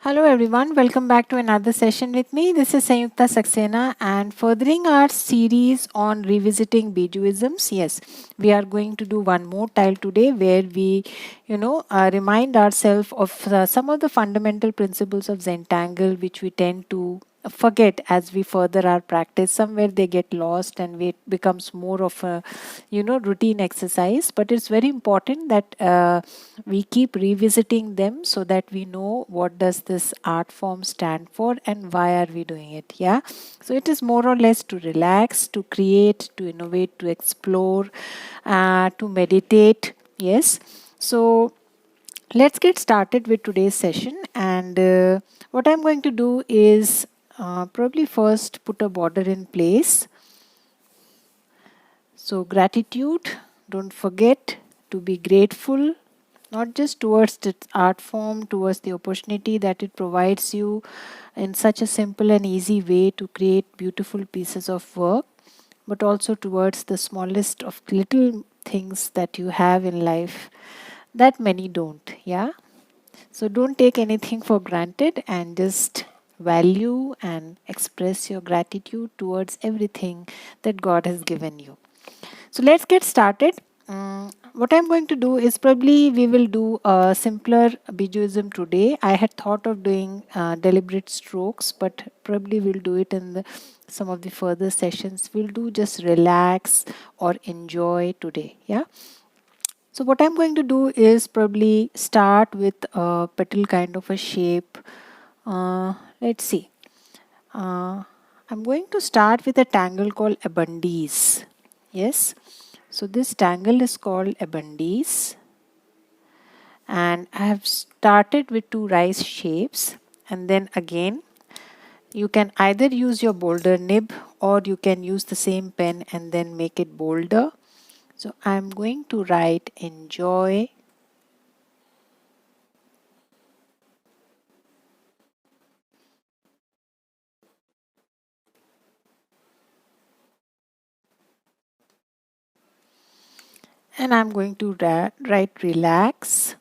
Hello everyone, welcome back to another session with me. This is Sanyukta Saxena and furthering our series on revisiting Bijouisms. Yes, we are going to do one more tile today where we, remind ourselves of some of the fundamental principles of Zentangle which we tend to forget as we further our practice. Somewhere they get lost and it becomes more of a routine exercise, but it's very important that we keep revisiting them so that we know what does this art form stand for and why are we doing it. Yeah, so it is more or less to relax, to create, to innovate, to explore, to meditate. Yes, so let's get started with today's session. And what I'm going to do is probably first put a border in place. So, gratitude, don't forget to be grateful, not just towards its art form, towards the opportunity that it provides you in such a simple and easy way to create beautiful pieces of work, but also towards the smallest of little things that you have in life that many don't. Yeah. So don't take anything for granted and just value and express your gratitude towards everything that God has given you. So let's get started. What I'm going to do is probably we will do a simpler Bijouism today. I had thought of doing deliberate strokes, but probably we'll do it in some of the further sessions. We'll do just relax or enjoy today. Yeah. So what I'm going to do is probably start with a petal kind of a shape. Let's see. Uh, I'm going to start with a tangle called Abundis. Yes. So this tangle is called Abundis, and I have started with two rice shapes, and then again you can either use your boulder nib or you can use the same pen and then make it bolder. So I'm going to write enjoy. And I'm going to write relax.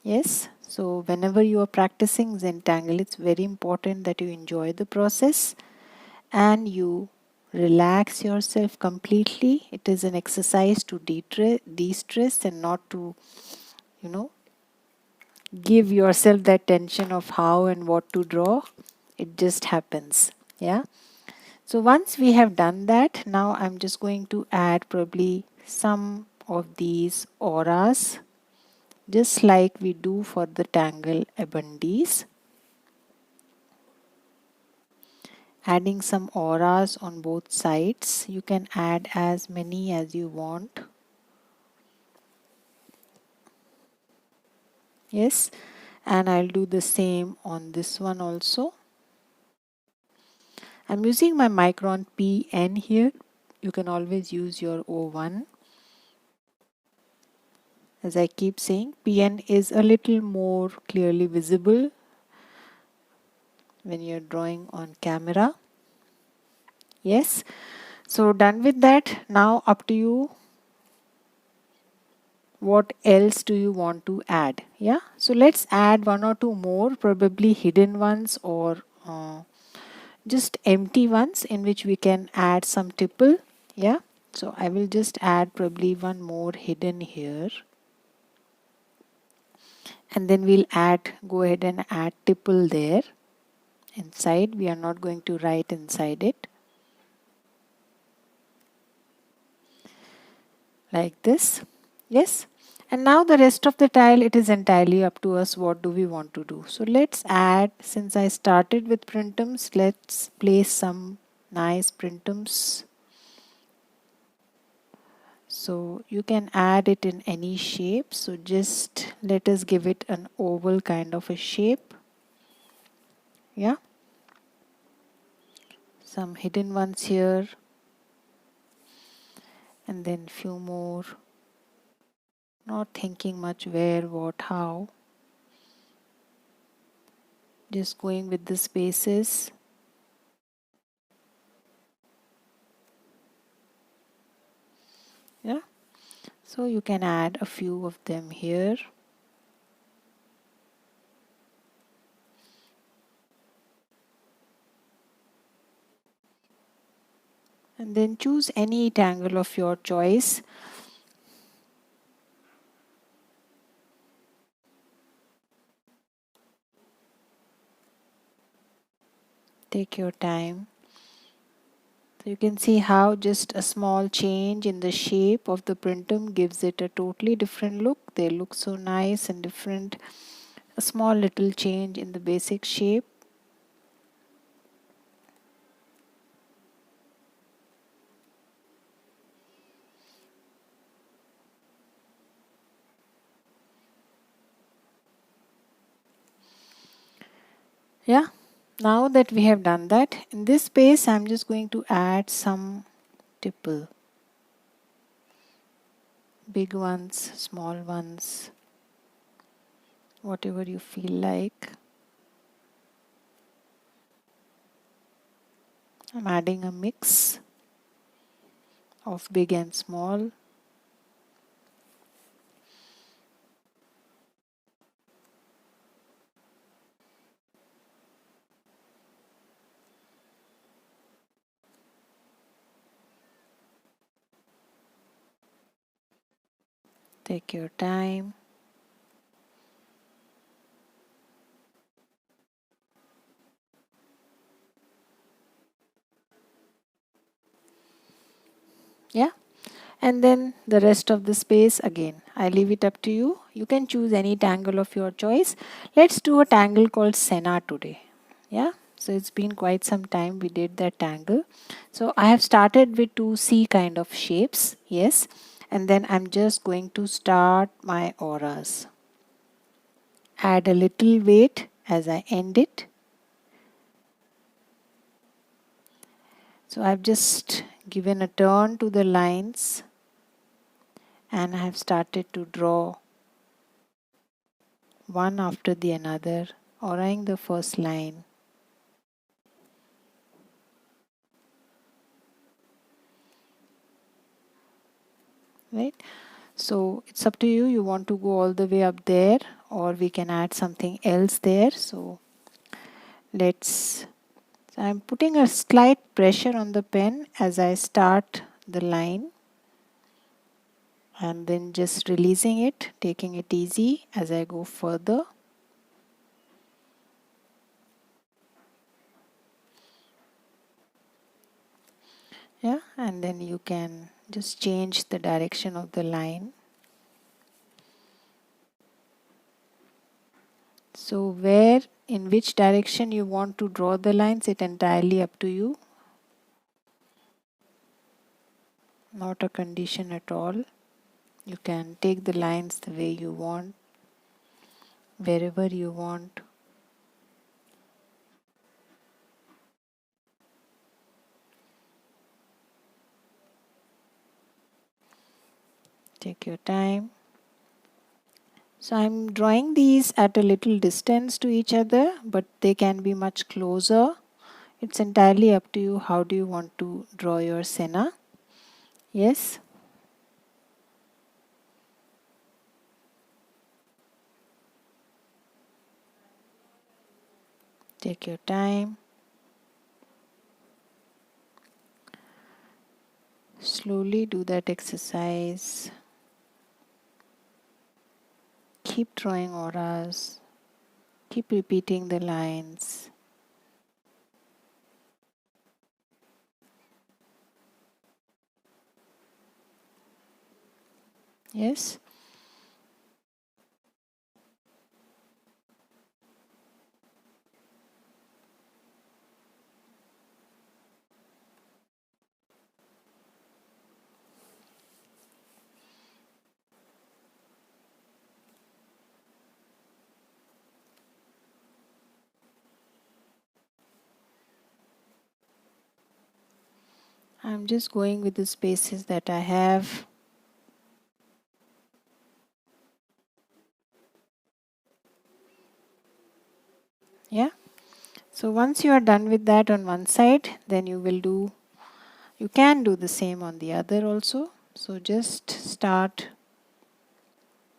Yes. So whenever you are practicing Zentangle, it's very important that you enjoy the process and you relax yourself completely. It is an exercise to de-stress and not to, you know, give yourself that tension of how and what to draw. It just happens. Yeah. So once we have done that, now I'm just going to add probably some of these auras, just like we do for the tangle Abundis. Adding some auras on both sides. You can add as many as you want. Yes, and I'll do the same on this one also. I'm using my Micron PN here. You can always use your O1. As I keep saying, PN is a little more clearly visible when you're drawing on camera. Yes, so done with that. Now up to you. What else do you want to add? Yeah, so let's add one or two more, probably hidden ones or just empty ones in which we can add some tipple. Yeah, so I will just add probably one more hidden here, and then we'll go ahead and add tipple there inside. We are not going to write inside it, like this. Yes, and now the rest of the tile, it is entirely up to us. What do we want to do? So let's add, since I started with printums, let's place some nice printums. So you can add it in any shape. So just let us give it an oval kind of a shape. Yeah, some hidden ones here, and then few more. Not thinking much where, what, how. Just going with the spaces. Yeah, so you can add a few of them here. and then choose any tangle of your choice. Take your time. So you can see how just a small change in the shape of the printum gives it a totally different look. They look so nice and different. A small little change in the basic shape. Yeah, now that we have done that, in this space I'm just going to add some tipple. Big ones, small ones, whatever you feel like. I'm adding a mix of big and small. Take your time. Yeah, and then the rest of the space again I leave it up to you. You can choose any tangle of your choice. Let's do a tangle called Senna today. Yeah, so it's been quite some time we did that tangle. So I have started with 2C kind of shapes, yes, and then I'm just going to start my auras. Add a little weight as I end it. So I've just given a turn to the lines and I have started to draw one after the another, auraing the first line. Right? So it's up to you. You want to go all the way up there or we can add something else there. So I'm putting a slight pressure on the pen as I start the line and then just releasing it, taking it easy as I go further. Yeah, and then you can just change the direction of the line. So in which direction you want to draw the lines, it's entirely up to you. Not a condition at all. You can take the lines the way you want, wherever you want. Take your time. So I'm drawing these at a little distance to each other, but they can be much closer. It's entirely up to you. How do you want to draw your Senna? Yes. Take your time. Slowly do that exercise. Keep drawing auras. Keep repeating the lines. Yes. I'm just going with the spaces that I have. Yeah. So once you are done with that on one side, then you can do the same on the other also. So just start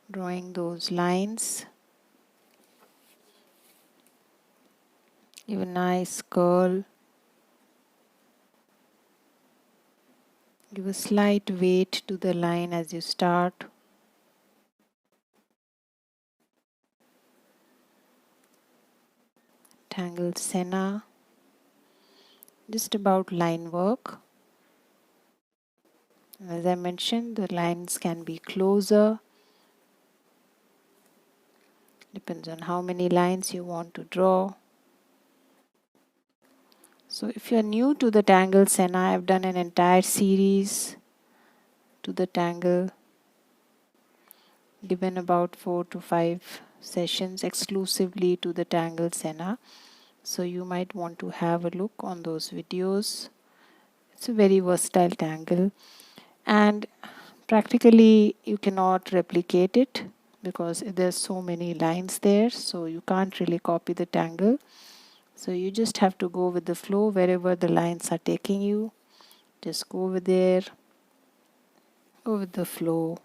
drawing those lines. Give a nice curl. Give a slight weight to the line as you start. Tangle Senna. Just about line work. As I mentioned, the lines can be closer. Depends on how many lines you want to draw. So if you're new to the Tangle Senna, I've done an entire series to the Tangle, given about 4 to 5 sessions exclusively to the Tangle Senna. So you might want to have a look on those videos. It's a very versatile tangle, and practically you cannot replicate it because there's so many lines there, so you can't really copy the tangle. So you just have to go with the flow wherever the lines are taking you. Just go over there, go with the flow.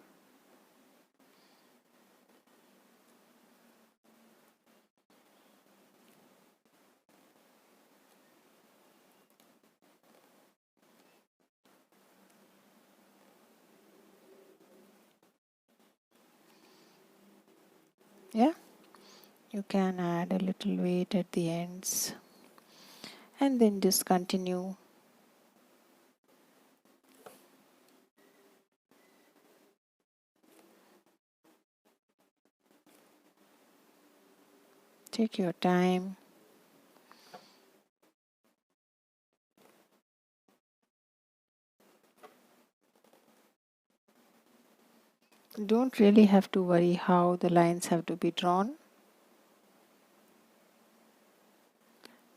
Yeah, you can add a little weight at the ends and then just continue. Take your time. You don't really have to worry how the lines have to be drawn.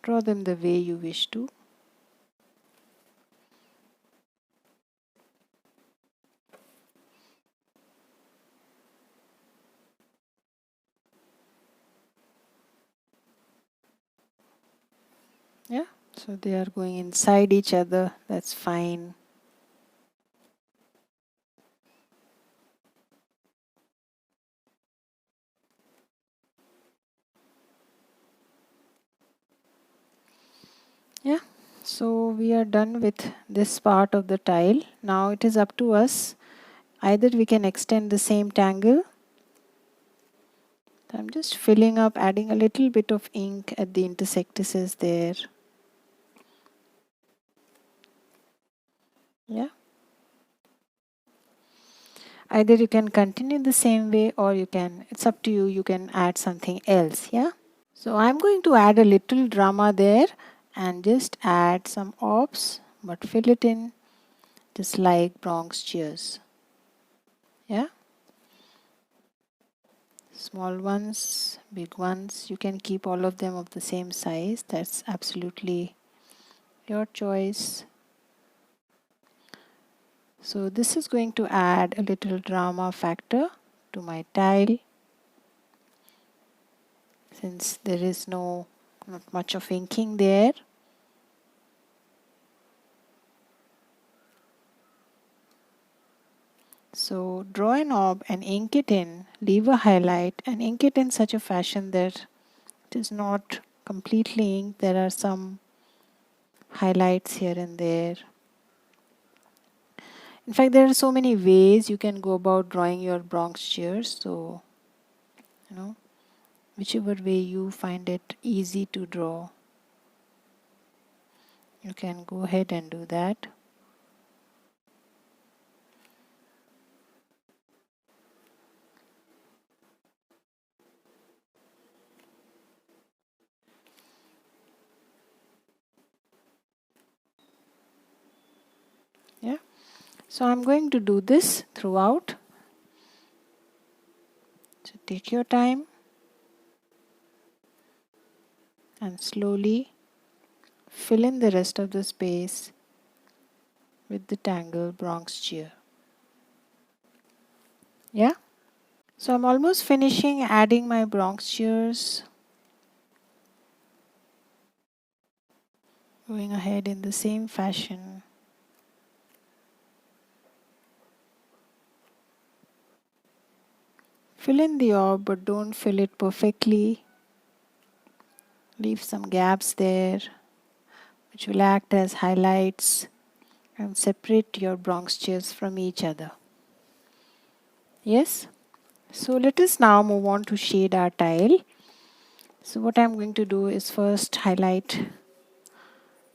Draw them the way you wish to. Yeah, so they are going inside each other. That's fine. Yeah, so we are done with this part of the tile. Now it is up to us. Either we can extend the same tangle. I'm just filling up, adding a little bit of ink at the intersectices there. Yeah. Either you can continue the same way or you can, it's up to you, you can add something else. Yeah. So I'm going to add a little drama there and just add some ops, but fill it in just like Bronx cheers. Yeah. Small ones, big ones, you can keep all of them of the same size. That's absolutely your choice. So this is going to add a little drama factor to my tile, since there is not much of inking there. So draw an orb and ink it in, leave a highlight and ink it in such a fashion that it is not completely inked. There are some highlights here and there. In fact, there are so many ways you can go about drawing your Broncture. So, whichever way you find it easy to draw, you can go ahead and do that. Yeah. So I'm going to do this throughout. So take your time and slowly fill in the rest of the space with the tangle Broncture. Yeah. So I'm almost finishing adding my Bronctures. Going ahead in the same fashion. Fill in the orb, but don't fill it perfectly. Leave some gaps there, which will act as highlights and separate your Bronctures from each other. Yes? So let us now move on to shade our tile. So what I'm going to do is first highlight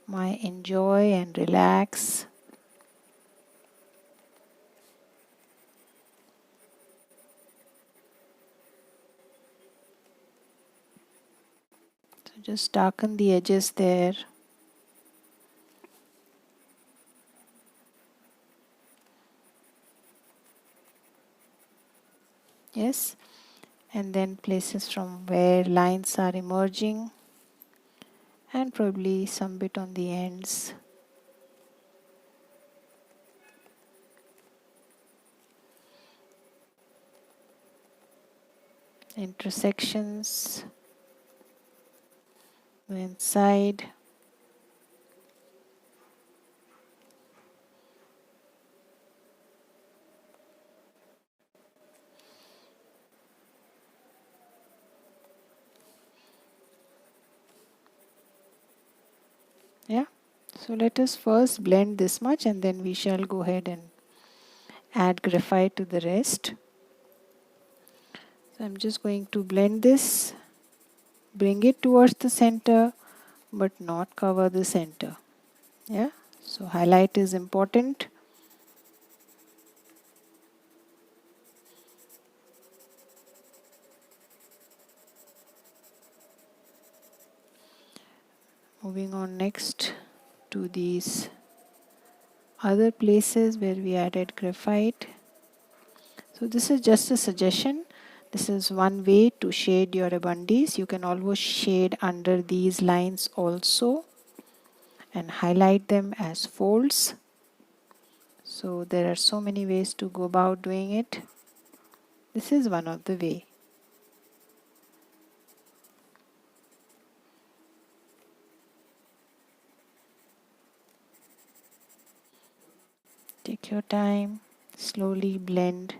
my enjoy and relax. So just darken the edges there. Yes, and then places from where lines are emerging and probably some bit on the ends. Intersections, the inside. Yeah, so let us first blend this much and then we shall go ahead and add graphite to the rest. So I'm just going to blend this, bring it towards the center but not cover the center. Yeah, so highlight is important. Moving on next to these other places where we added graphite. So this is just a suggestion. This is one way to shade your Abundis. You can always shade under these lines also and highlight them as folds. So there are so many ways to go about doing it. This is one of the way. Take your time, slowly blend.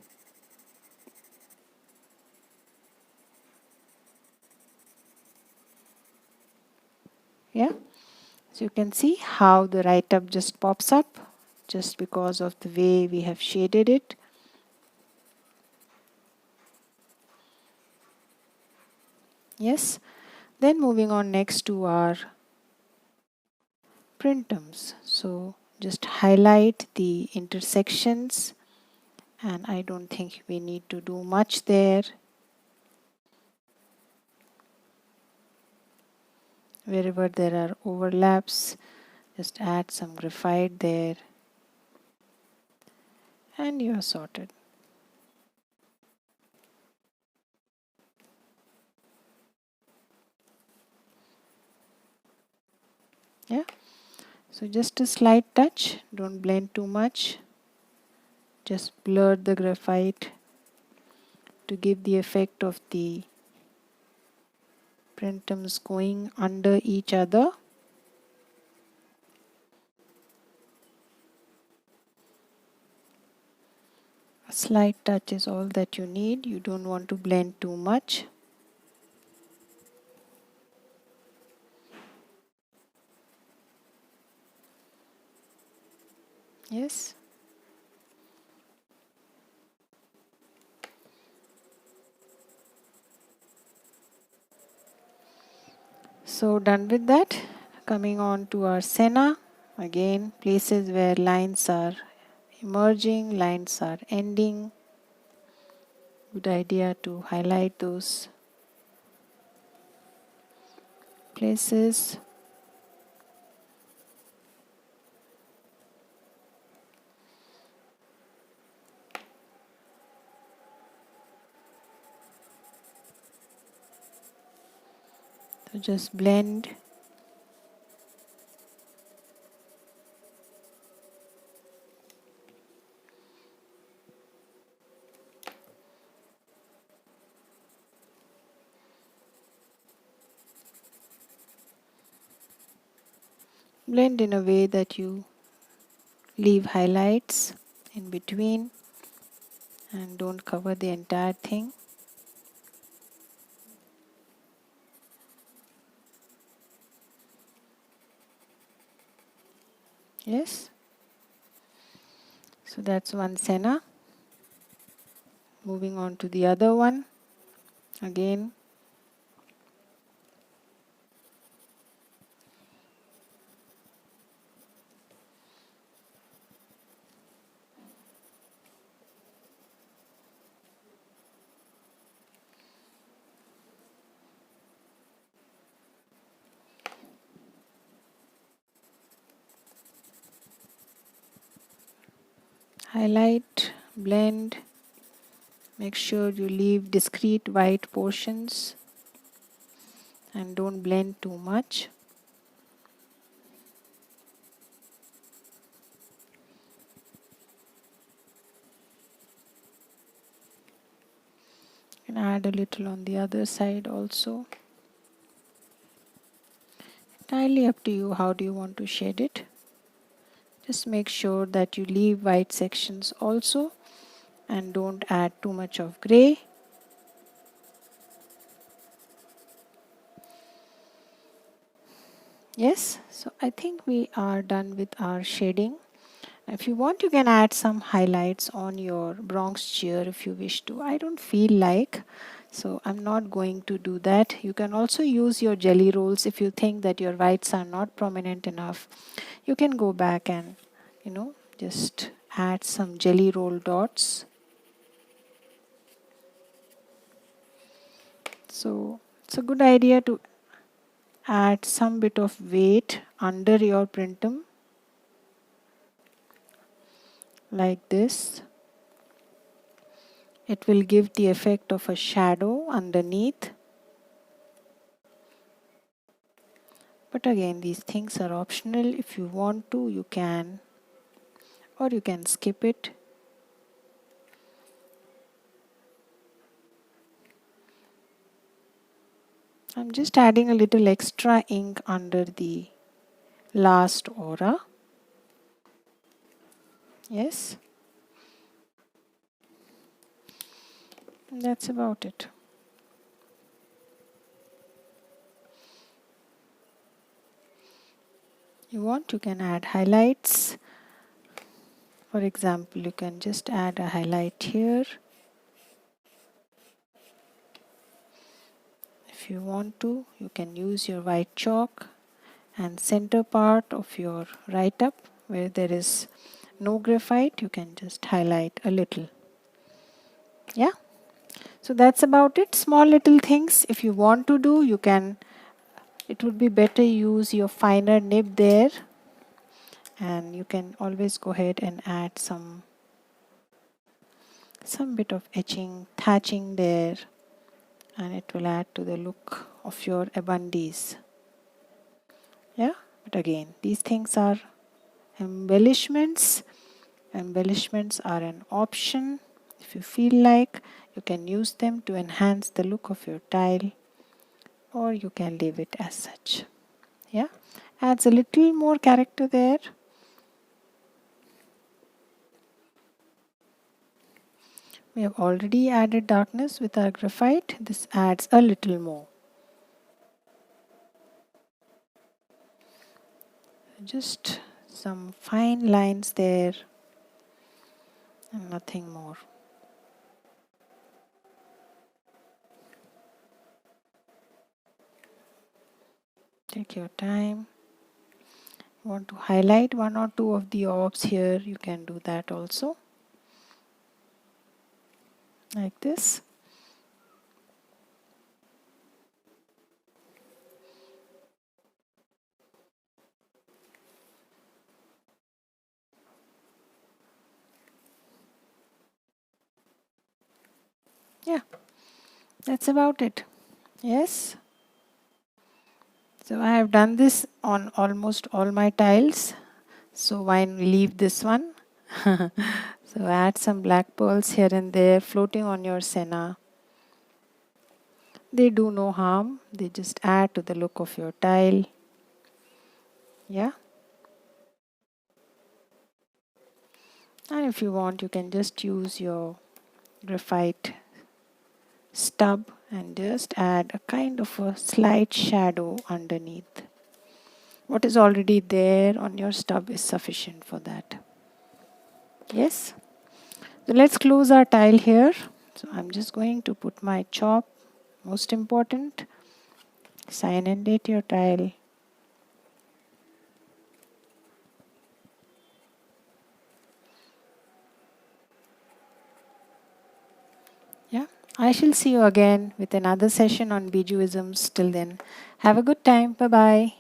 Yeah, so you can see how the write-up just pops up just because of the way we have shaded it. Yes, then moving on next to our printums. So just highlight the intersections, and I don't think we need to do much there. Wherever there are overlaps, just add some graphite there and you are sorted. Yeah, so just a slight touch, don't blend too much, just blur the graphite to give the effect of the printums going under each other. A slight touch is all that you need. You don't want to blend too much. Yes. So done with that. Coming on to our Senna. Again, places where lines are emerging, lines are ending. Good idea to highlight those places. So just blend. Blend in a way that you leave highlights in between and don't cover the entire thing. Yes. So that's one Senna. Moving on to the other one. Again, highlight, blend. Make sure you leave discrete white portions and don't blend too much. And add a little on the other side also. Entirely up to you, how do you want to shade it. Just make sure that you leave white sections also and don't add too much of gray. Yes, so I think we are done with our shading. If you want, you can add some highlights on your Broncture if you wish to. I don't feel like, so I'm not going to do that. You can also use your Gelly-Rolls if you think that your whites are not prominent enough. You can go back and, just add some Gelly-Roll dots. So it's a good idea to add some bit of weight under your printum like this. It will give the effect of a shadow underneath. But again, these things are optional. If you want to, you can, or you can skip it. I'm just adding a little extra ink under the last aura. Yes. And that's about it. You want, you can add highlights. For example, you can just add a highlight here. If you want to, you can use your white chalk and center part of your write-up where there is no graphite, you can just highlight a little. Yeah. So that's about it. Small little things. If you want to do, you can, it would be better use your finer nib there. And you can always go ahead and add some bit of etching, thatching there. And it will add to the look of your Abundis. Yeah. But again, these things are embellishments. Embellishments are an option. If you feel like, you can use them to enhance the look of your tile, or you can leave it as such. Yeah, adds a little more character there. We have already added darkness with our graphite. This adds a little more. Just some fine lines there and nothing more. Take your time. Want to highlight one or two of the orbs here, you can do that also. Like this. Yeah, that's about it. Yes. So I have done this on almost all my tiles. So why leave this one? So add some black pearls here and there floating on your Senna. They do no harm. They just add to the look of your tile. Yeah. And if you want, you can just use your graphite stub and just add a kind of a slight shadow underneath. What is already there on your stub is sufficient for that. Yes. So let's close our tile here. So I'm just going to put my chop. Most important, sign and date your tile. Yeah. I shall see you again with another session on Bijouisms. Till then, have a good time. Bye bye.